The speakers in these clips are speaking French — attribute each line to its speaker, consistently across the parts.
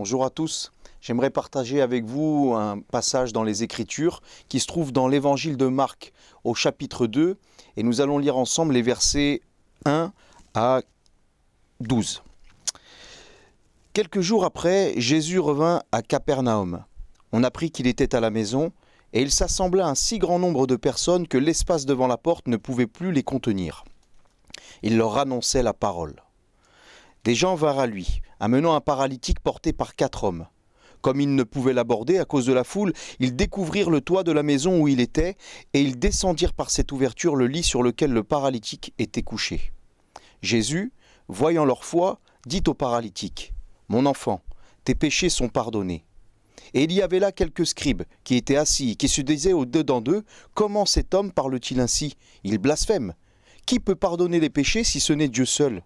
Speaker 1: Bonjour à tous. J'aimerais partager avec vous un passage dans les Écritures qui se trouve dans l'Évangile de Marc au chapitre 2 et nous allons lire ensemble les versets 1 à 12. Quelques jours après, Jésus revint à Capernaum. On apprit qu'il était à la maison et il s'assembla un si grand nombre de personnes que l'espace devant la porte ne pouvait plus les contenir. Il leur annonçait la parole. Des gens vinrent à lui, amenant un paralytique porté par 4 hommes. Comme ils ne pouvaient l'aborder à cause de la foule, ils découvrirent le toit de la maison où il était, et ils descendirent par cette ouverture le lit sur lequel le paralytique était couché. Jésus, voyant leur foi, dit au paralytique : « Mon enfant, tes péchés sont pardonnés. » Et il y avait là quelques scribes qui étaient assis, qui se disaient au-dedans d'eux : « Comment cet homme parle-t-il ainsi ? Il blasphème. Qui peut pardonner les péchés si ce n'est Dieu seul ?»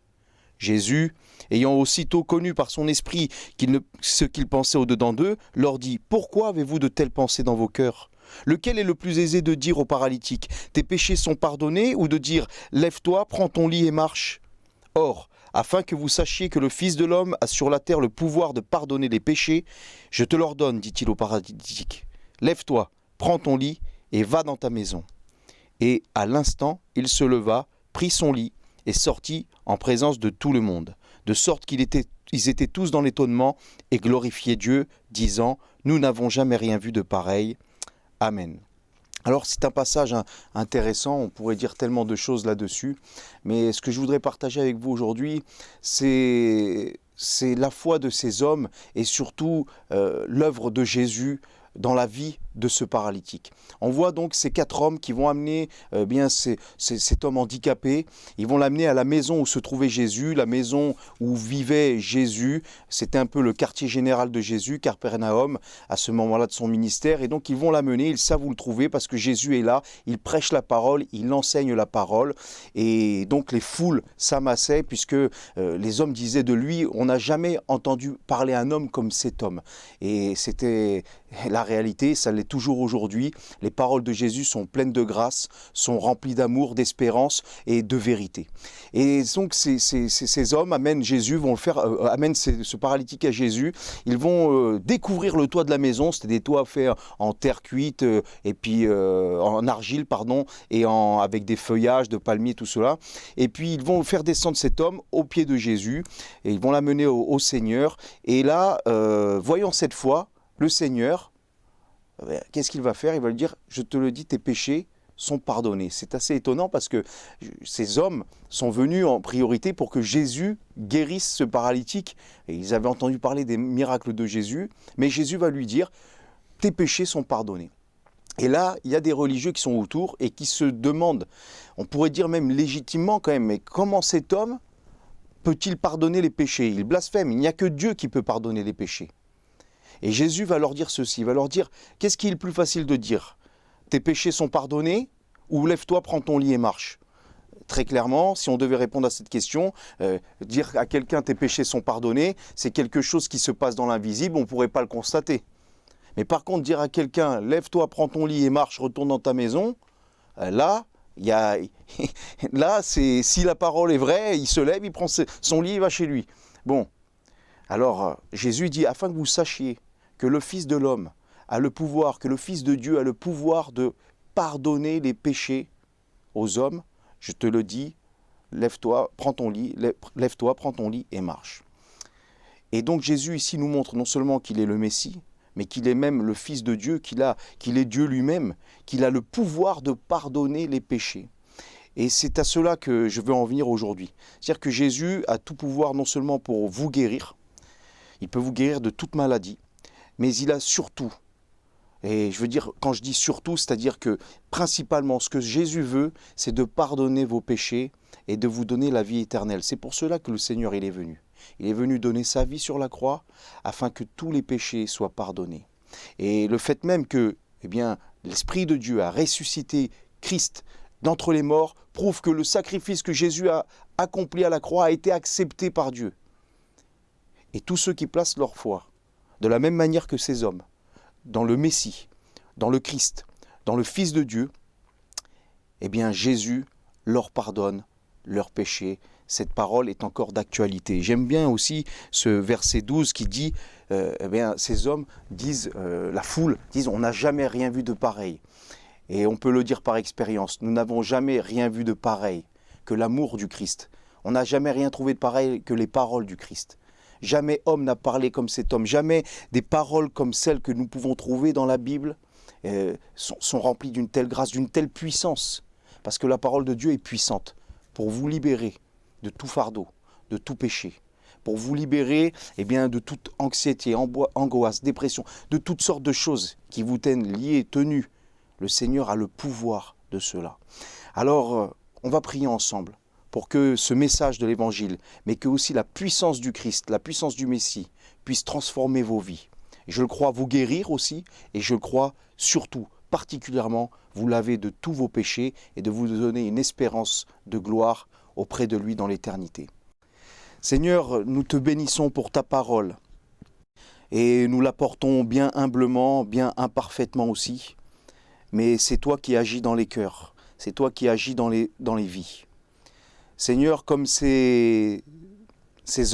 Speaker 1: Jésus, ayant aussitôt connu par son esprit ce qu'ils pensaient au-dedans d'eux, leur dit : « Pourquoi avez-vous de telles pensées dans vos cœurs ? Lequel est le plus aisé de dire au paralytique : Tes péchés sont pardonnés, ou de dire : Lève-toi, prends ton lit et marche ? Or, afin que vous sachiez que le Fils de l'homme a sur la terre le pouvoir de pardonner les péchés, je te l'ordonne, dit-il au paralytique. Lève-toi, prends ton lit et va dans ta maison. Et à l'instant, il se leva, prit son lit et sortit en présence de tout le monde, de sorte qu'ils étaient tous dans l'étonnement et glorifiaient Dieu, disant : Nous n'avons jamais rien vu de pareil. Amen. Alors c'est un passage intéressant, on pourrait dire tellement de choses là-dessus, mais ce que je voudrais partager avec vous aujourd'hui, c'est la foi de ces hommes et surtout l'œuvre de Jésus dans la vie de ce paralytique. On voit donc ces 4 hommes qui vont amener cet homme handicapé, ils vont l'amener à la maison où se trouvait Jésus, la maison où vivait Jésus. C'était un peu le quartier général de Jésus, Capernaum, à ce moment-là de son ministère. Et donc ils vont l'amener, ils savent où le trouver parce que Jésus est là, il prêche la parole, il enseigne la parole. Et donc les foules s'amassaient puisque les hommes disaient de lui : on n'a jamais entendu parler un homme comme cet homme. Et c'était la réalité, ça l'est toujours aujourd'hui. Les paroles de Jésus sont pleines de grâce, sont remplies d'amour, d'espérance et de vérité. Et donc ces hommes amènent Jésus, amènent ce paralytique à Jésus. Ils vont découvrir le toit de la maison. C'était des toits faits en terre cuite et puis en argile, et avec des feuillages de palmiers, tout cela. Et puis ils vont faire descendre cet homme au pied de Jésus et ils vont l'amener au Seigneur. Et là, voyant cette foi, le Seigneur, qu'est-ce qu'il va faire ? Il va lui dire : je te le dis, tes péchés sont pardonnés. C'est assez étonnant parce que ces hommes sont venus en priorité pour que Jésus guérisse ce paralytique. Et ils avaient entendu parler des miracles de Jésus, mais Jésus va lui dire : tes péchés sont pardonnés. Et là, il y a des religieux qui sont autour et qui se demandent, on pourrait dire même légitimement quand même, mais comment cet homme peut-il pardonner les péchés ? Il blasphème, il n'y a que Dieu qui peut pardonner les péchés. Et Jésus va leur dire ceci, il va leur dire : qu'est-ce qui est le plus facile de dire ? Tes péchés sont pardonnés, ou lève-toi, prends ton lit et marche ? Très clairement, si on devait répondre à cette question, dire à quelqu'un tes péchés sont pardonnés, c'est quelque chose qui se passe dans l'invisible, on ne pourrait pas le constater. Mais par contre, dire à quelqu'un lève-toi, prends ton lit et marche, retourne dans ta maison, là, si la parole est vraie, il se lève, il prend son lit et va chez lui. Bon, alors Jésus dit : afin que vous sachiez que le Fils de l'homme a le pouvoir, que le Fils de Dieu a le pouvoir de pardonner les péchés aux hommes, je te le dis, lève-toi, prends ton lit et marche. Et donc Jésus ici nous montre non seulement qu'il est le Messie, mais qu'il est même le Fils de Dieu, qu'il est Dieu lui-même, qu'il a le pouvoir de pardonner les péchés. Et c'est à cela que je veux en venir aujourd'hui. C'est-à-dire que Jésus a tout pouvoir non seulement pour vous guérir, il peut vous guérir de toute maladie, mais il a surtout, et je veux dire, quand je dis surtout, c'est-à-dire que principalement ce que Jésus veut, c'est de pardonner vos péchés et de vous donner la vie éternelle. C'est pour cela que le Seigneur il est venu. Il est venu donner sa vie sur la croix afin que tous les péchés soient pardonnés. Et le fait même que l'Esprit de Dieu a ressuscité Christ d'entre les morts prouve que le sacrifice que Jésus a accompli à la croix a été accepté par Dieu. Et tous ceux qui placent leur foi, de la même manière que ces hommes, dans le Messie, dans le Christ, dans le Fils de Dieu, Jésus leur pardonne leurs péchés. cette parole est encore d'actualité. J'aime bien aussi ce verset 12 qui dit, ces hommes disent, la foule disent, on n'a jamais rien vu de pareil. Et on peut le dire par expérience, nous n'avons jamais rien vu de pareil que l'amour du Christ. On n'a jamais rien trouvé de pareil que les paroles du Christ. Jamais homme n'a parlé comme cet homme. Jamais des paroles comme celles que nous pouvons trouver dans la Bible sont remplies d'une telle grâce, d'une telle puissance. Parce que la parole de Dieu est puissante pour vous libérer de tout fardeau, de tout péché. Pour vous libérer de toute anxiété, angoisse, dépression, de toutes sortes de choses qui vous tiennent liés, tenus. Le Seigneur a le pouvoir de cela. Alors, on va prier ensemble pour que ce message de l'Évangile, mais que aussi la puissance du Christ, la puissance du Messie, puisse transformer vos vies. Je le crois vous guérir aussi, et je le crois surtout, particulièrement, vous laver de tous vos péchés et de vous donner une espérance de gloire auprès de lui dans l'éternité. Seigneur, nous te bénissons pour ta parole, et nous la portons bien humblement, bien imparfaitement aussi, mais c'est toi qui agis dans les cœurs, c'est toi qui agis dans les vies. Seigneur, comme ces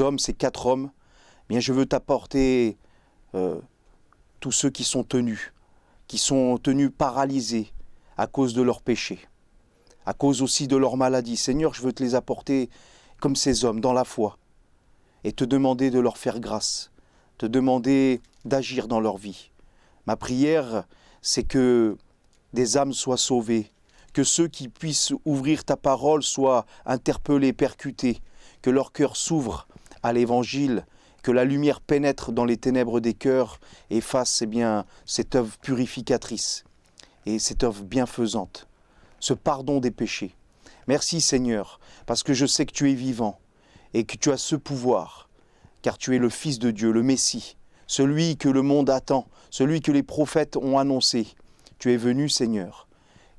Speaker 1: hommes, ces 4 hommes, bien je veux t'apporter tous ceux qui sont tenus paralysés à cause de leurs péchés, à cause aussi de leur maladie. Seigneur, je veux te les apporter comme ces hommes, dans la foi, et te demander de leur faire grâce, te demander d'agir dans leur vie. Ma prière, c'est que des âmes soient sauvées, que ceux qui puissent ouvrir ta parole soient interpellés, percutés, que leur cœur s'ouvre à l'Évangile, que la lumière pénètre dans les ténèbres des cœurs et fasse cette œuvre purificatrice et cette œuvre bienfaisante, ce pardon des péchés. Merci Seigneur, parce que je sais que tu es vivant et que tu as ce pouvoir, car tu es le Fils de Dieu, le Messie, celui que le monde attend, celui que les prophètes ont annoncé. Tu es venu Seigneur,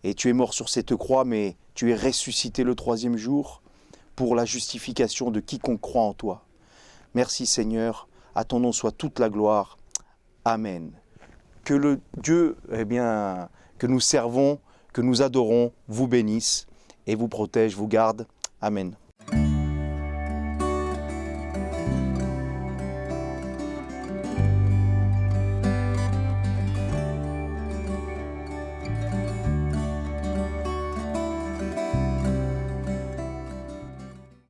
Speaker 1: et tu es mort sur cette croix, mais tu es ressuscité le 3e jour pour la justification de quiconque croit en toi. Merci Seigneur, à ton nom soit toute la gloire. Amen. Que le Dieu que nous servons, que nous adorons, vous bénisse et vous protège, vous garde. Amen.